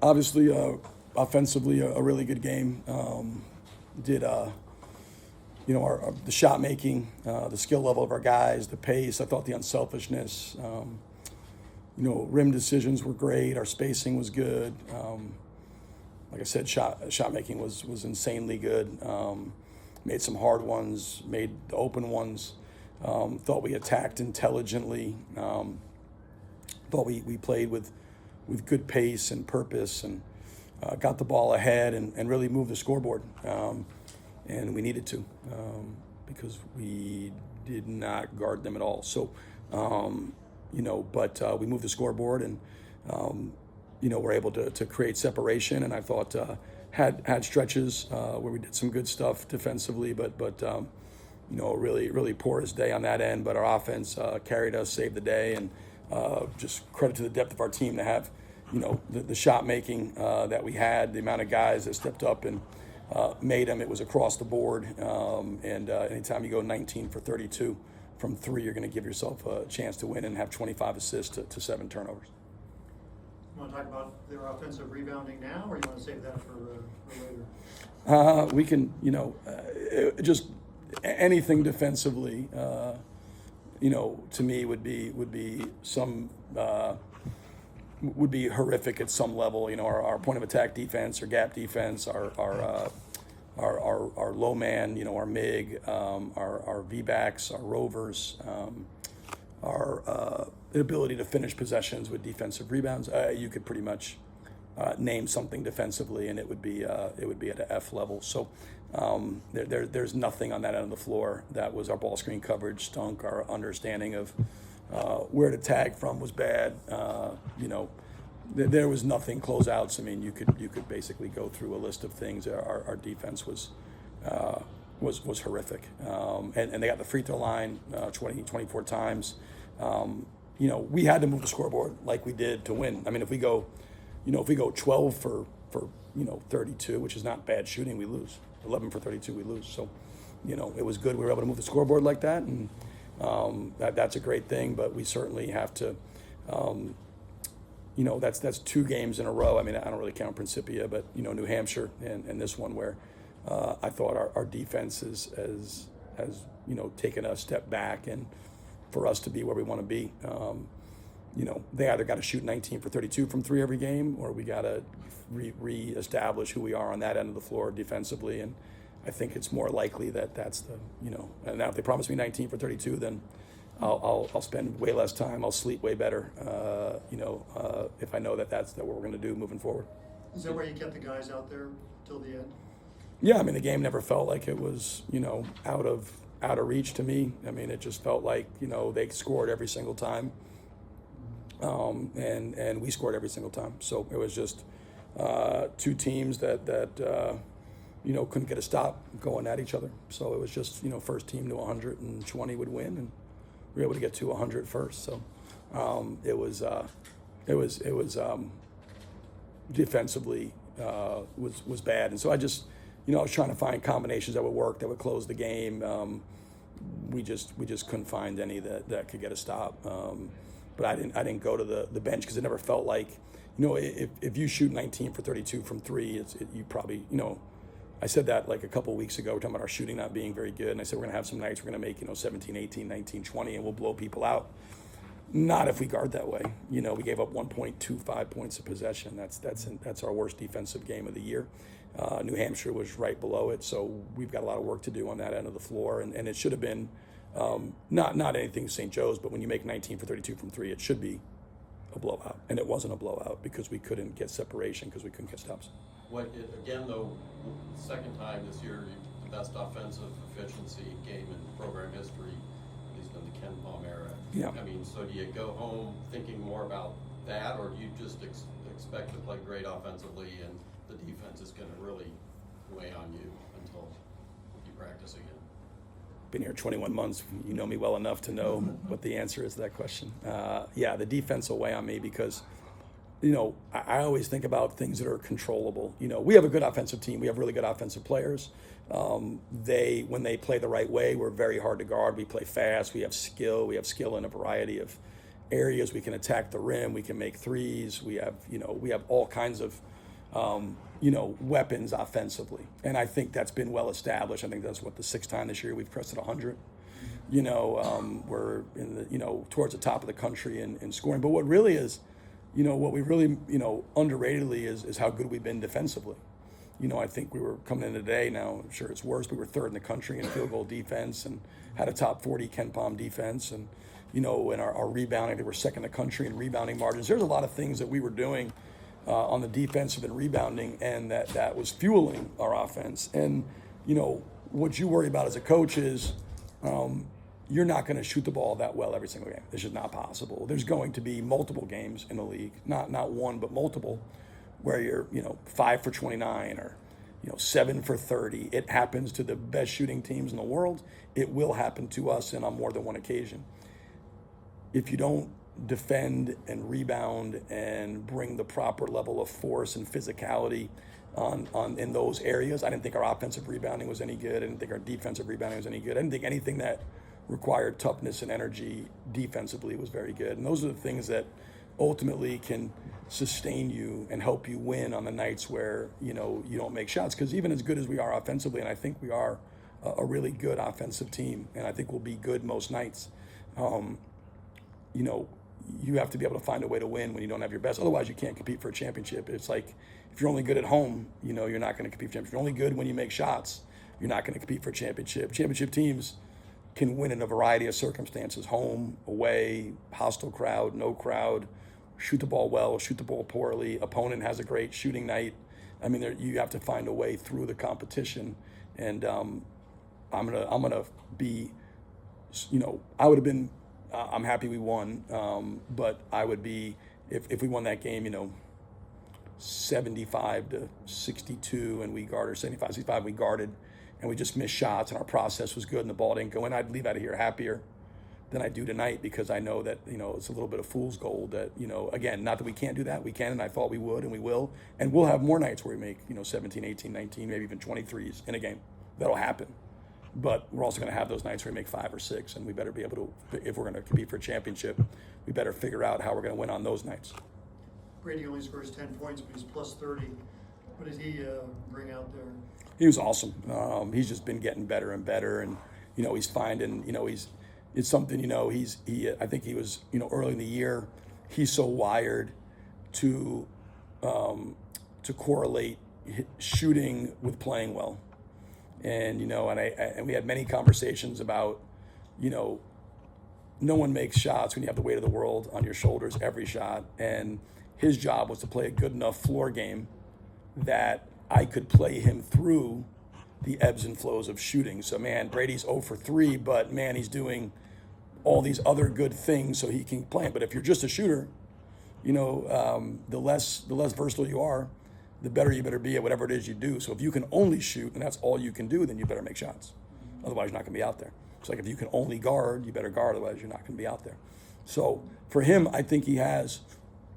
Obviously, offensively, a really good game. Did the shot making, the skill level of our guys, the pace. I thought the unselfishness. Rim decisions were great. Our spacing was good. Like I said, shot making was insanely good. Made some hard ones, made the open ones. Thought we attacked intelligently. Thought we played with good pace and purpose, and got the ball ahead and really moved the scoreboard. And we needed to, because we did not guard them at all. So, but we moved the scoreboard, and we're able to create separation. And I thought had stretches where we did some good stuff defensively, but really porous day on that end. But our offense carried us, saved the day, and just credit to the depth of our team to have the shot making that we had, the amount of guys that stepped up and made them. It was across the board, and anytime you go 19 for 32 from three, you're going to give yourself a chance to win and have 25 assists to 7 turnovers. You want to talk about their offensive rebounding now, or you want to save that for later? We can, just anything defensively, to me would be some. Would be horrific at some level. Our point of attack defense, our gap defense, our low man, our MIG, our V-backs, our rovers, our ability to finish possessions with defensive rebounds. You could pretty much name something defensively, and it would be at an F level. So there's nothing on that end of the floor that was our ball screen coverage stunk. Our understanding of where to tag from was bad. There was nothing closeouts. I mean, you could basically go through a list of things. Our defense was horrific, and they got the free throw line 24 times. We had to move the scoreboard like we did to win. I mean, if we go 12 for 32, which is not bad shooting, we lose. 11 for 32, we lose. So, it was good. We were able to move the scoreboard like that, and that's a great thing. But we certainly have to. That's 2 games in a row. I mean, I don't really count Principia, but New Hampshire and this one where I thought our defense has taken a step back, and for us to be where we want to be, they either got to shoot 19 for 32 from 3 every game, or we got to reestablish who we are on that end of the floor defensively. And I think it's more likely that that's the And now if they promise me 19 for 32, then I'll spend way less time. I'll sleep way better. If I know that's what we're going to do moving forward. Is that why you kept the guys out there till the end? Yeah, I mean, the game never felt like it was out of reach to me. I mean, it just felt like they scored every single time, and we scored every single time. So it was just 2 teams that couldn't get a stop going at each other. So it was just first team to 120 would win, and we were able to get to 100 first. So it was defensively was bad, and so I just I was trying to find combinations that would work, that would close the game. We just couldn't find any that could get a stop. But I didn't go to the bench because it never felt like if you shoot 19 for 32 from 3, you probably I said that like a couple weeks ago. We're talking about our shooting not being very good, and I said we're going to have some nights we're going to make 17, 18, 19, 20, and we'll blow people out. Not if we guard that way. We gave up 1.25 points of possession. That's our worst defensive game of the year. New Hampshire was right below it, so we've got a lot of work to do on that end of the floor, and it should have been not anything St. Joe's, but when you make 19 for 32 from 3, it should be a blowout, and it wasn't a blowout because we couldn't get separation because we couldn't get stops. Again, though, second time this year, the best offensive efficiency game in program history, at least in the Ken Palm era. Yeah. I mean, so do you go home thinking more about that, or do you just expect to play great offensively and the defense is going to really weigh on you until you practice again? Been here 21 months. You know me well enough to know what the answer is to that question. The defense will weigh on me because I always think about things that are controllable. We have a good offensive team. We have really good offensive players. When they play the right way, we're very hard to guard. We play fast. We have skill. We have skill in a variety of areas. We can attack the rim. We can make threes. We have all kinds of weapons offensively, and I think that's been well established. I think that's what the sixth time this year we've crested 100. We're in the towards the top of the country in scoring. But what really is, what we really underratedly is how good we've been defensively. I think we were coming in today. Now I'm sure it's worse, but we were third in the country in field goal defense and had a top 40 Ken Palm defense, and and our rebounding. I think we're second in the country in rebounding margins. There's a lot of things that we were doing on the defensive and rebounding, and that was fueling our offense. And what you worry about as a coach is you're not going to shoot the ball that well every single game. It's just not possible. There's going to be multiple games in the league, not one but multiple, where you're 5 for 29 or 7 for 30. It happens to the best shooting teams in the world. It will happen to us and on more than one occasion. If you don't defend and rebound and bring the proper level of force and physicality on in those areas, I didn't think our offensive rebounding was any good. I didn't think our defensive rebounding was any good. I didn't think anything that required toughness and energy defensively was very good. And those are the things that ultimately can sustain you and help you win on the nights where you don't make shots. Because even as good as we are offensively, and I think we are a really good offensive team, and I think we'll be good most nights, you have to be able to find a way to win when you don't have your best. Otherwise, you can't compete for a championship. It's like if you're only good at home, you're not going to compete for a championship. If you're only good when you make shots, you're not going to compete for a championship. Championship teams can win in a variety of circumstances: home, away, hostile crowd, no crowd, shoot the ball well, shoot the ball poorly, opponent has a great shooting night. I mean, you have to find a way through the competition. And I'm gonna be, I would have been. I'm happy we won, but I would be if we won that game, 75-62, and we guarded 75-65. We guarded, and we just missed shots, and our process was good, and the ball didn't go in. I'd leave out of here happier than I do tonight, because I know that it's a little bit of fool's gold. That again, not that we can't do that, we can, and I thought we would, and we will, and we'll have more nights where we make 17, 18, 19, maybe even 23s in a game. That'll happen. But we're also going to have those nights where we make 5 or 6, and we better be able to, if we're going to compete for a championship, we better figure out how we're going to win on those nights. Brady only scores 10 points, but he's plus 30. What did he bring out there? He was awesome. He's just been getting better and better, and he's finding, it's something, I think he was, early in the year, he's so wired to correlate shooting with playing well. And and we had many conversations about, no one makes shots when you have the weight of the world on your shoulders every shot. And his job was to play a good enough floor game that I could play him through the ebbs and flows of shooting. So man, Brady's 0 for 3, but man, he's doing all these other good things so he can play. But if you're just a shooter, the less versatile you are, the better you better be at whatever it is you do. So if you can only shoot and that's all you can do, then you better make shots. Otherwise, you're not going to be out there. It's like if you can only guard, you better guard. Otherwise, you're not going to be out there. So for him, I think he has,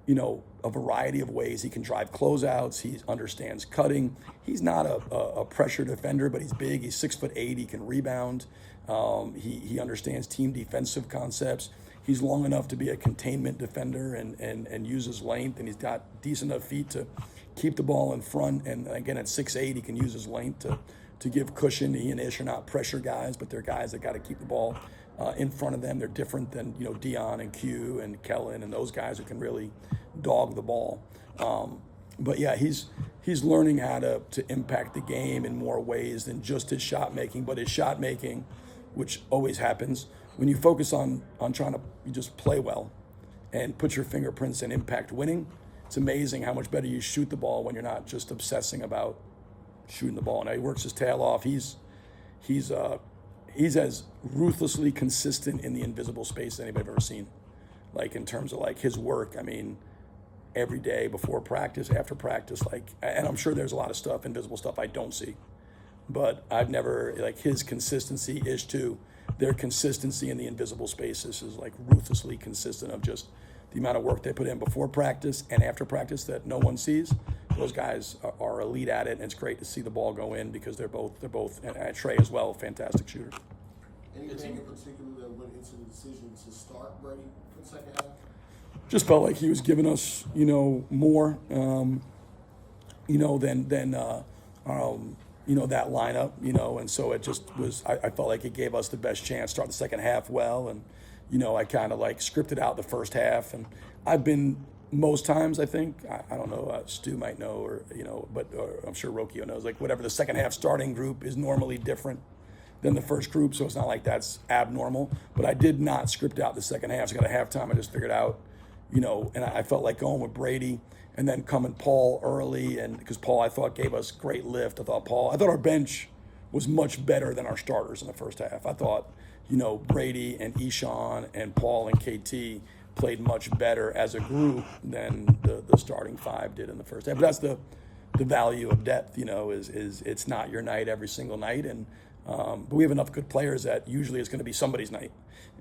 a variety of ways he can drive closeouts. He understands cutting. He's not a pressure defender, but he's big. He's 6'8". He can rebound. He understands team defensive concepts. He's long enough to be a containment defender and uses length, and he's got decent enough feet to keep the ball in front. And again, at 6'8", he can use his length to give cushion. He and Ish are not pressure guys, but they're guys that got to keep the ball in front of them. They're different than Dion and Q and Kellen and those guys who can really dog the ball. But yeah, he's learning how to impact the game in more ways than just his shot making. But his shot making, which always happens when you focus on trying to just play well and put your fingerprints and impact winning. It's amazing how much better you shoot the ball when you're not just obsessing about shooting the ball. Now he works his tail off. He's as ruthlessly consistent in the invisible space as anybody I've ever seen. Like in terms of like his work, I mean, every day before practice, after practice, and I'm sure there's a lot of stuff, invisible stuff I don't see, but I've never, his consistency is too. Their consistency in the invisible spaces is ruthlessly consistent of just the amount of work they put in before practice and after practice that no one sees. Those guys are elite at it, and it's great to see the ball go in because they're both and Trey as well, fantastic shooter. Anything in particular that went to the decision to start Brady for the second half? Just felt like he was giving us, more, than that lineup, and so it just was. I felt like it gave us the best chance to start the second half well, and I kind of like scripted out the first half, and I've been most times I think I don't know, Stu might know, or or I'm sure Rokio knows, like whatever the second half starting group is normally different than the first group, so it's not like that's abnormal. But I did not script out the second half. So I got a halftime, I just figured out. And I felt like going with Brady and then coming Paul early, and because Paul I thought gave us great lift. I thought our bench was much better than our starters in the first half. I thought, Brady and Eshawn and Paul and KT played much better as a group than the starting five did in the first half. But that's the value of depth, is it's not your night every single night, and but we have enough good players that usually it's going to be somebody's night.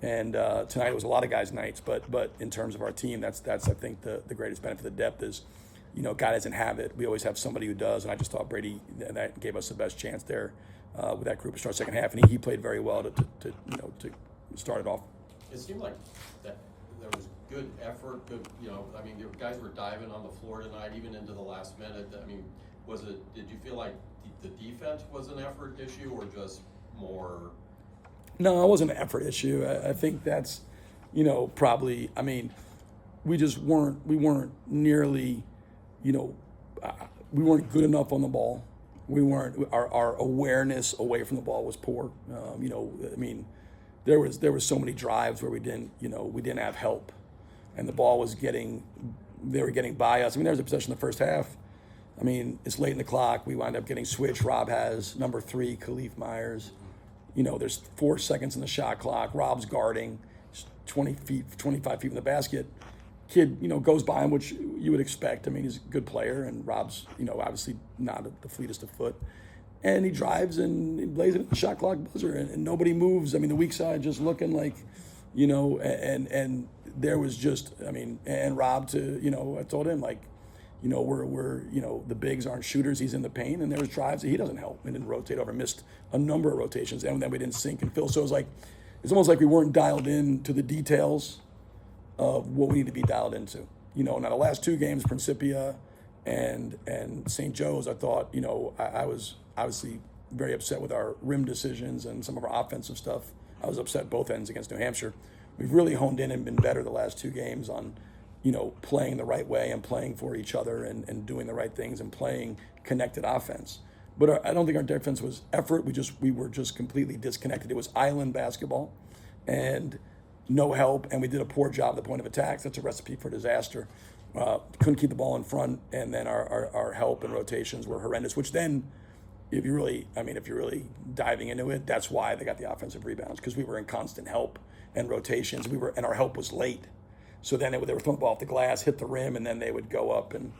And tonight it was a lot of guys' nights, but in terms of our team, that's I think the greatest benefit of depth is, guy doesn't have it. We always have somebody who does, and I just thought Brady, that gave us the best chance there with that group to start second half, and he played very well to start it off. It seemed like that there was good effort, good, your guys were diving on the floor tonight, even into the last minute. Did you feel like the defense was an effort issue, or just more? No, it wasn't an effort issue. I think that's, probably, we weren't nearly, we weren't good enough on the ball. Our awareness away from the ball was poor. There was so many drives where we didn't have help, and the ball was they were getting by us. There was a possession in the first half. It's late in the clock. We wind up getting switched. Rob has number 3, Khalif Myers. There's 4 seconds in the shot clock. Rob's guarding, 25 feet from the basket. Kid, goes by him, which you would expect. He's a good player, and Rob's, obviously not the fleetest of foot. And he drives and he lays it at the shot clock buzzer, and nobody moves. The weak side just looking like, and there was just, and Rob I told him, like, we're the bigs aren't shooters. He's in the paint, and there was drives that he doesn't help. We didn't rotate over, missed a number of rotations, and then we didn't sink and fill. So it's almost like we weren't dialed in to the details of what we need to be dialed into. Now the last 2 games, Principia and St. Joe's, I thought, I was obviously very upset with our rim decisions and some of our offensive stuff. I was upset both ends against New Hampshire. We've really honed in and been better the last 2 games on playing the right way and playing for each other and doing the right things and playing connected offense. But I don't think our defense was effort. We were just completely disconnected. It was island basketball and no help, and we did a poor job at the point of attacks. That's a recipe for disaster. Couldn't keep the ball in front, and then our help and rotations were horrendous, which then, if you're really diving into it, that's why they got the offensive rebounds, because we were in constant help and rotations. And our help was late. So then they were throwing the ball off the glass, hit the rim, and then they would go up and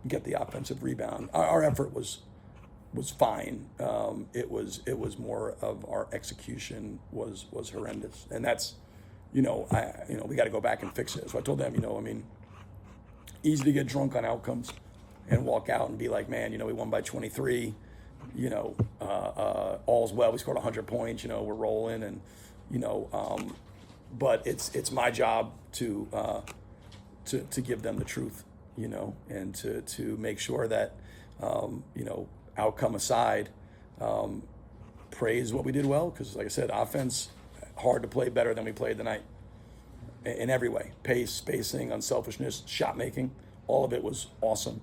get the offensive rebound. Our effort was fine. It was more of our execution was horrendous, and that's we got to go back and fix it. So I told them, easy to get drunk on outcomes and walk out and be like, man, we won by 23. All's well. We scored 100 points. We're rolling, and but it's my job to give them the truth, and to make sure that, outcome aside, praise what we did well, because like I said, offense, hard to play better than we played tonight in every way. Pace, spacing, unselfishness, shot making, all of it was awesome,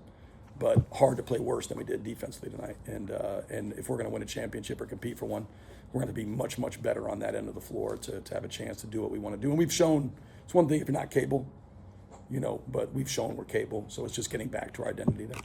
but hard to play worse than we did defensively tonight. And if we're going to win a championship or compete for one, we're going to be much, much better on that end of the floor to have a chance to do what we want to do. And we've shown, it's one thing if you're not capable, but we've shown we're capable. So it's just getting back to our identity there.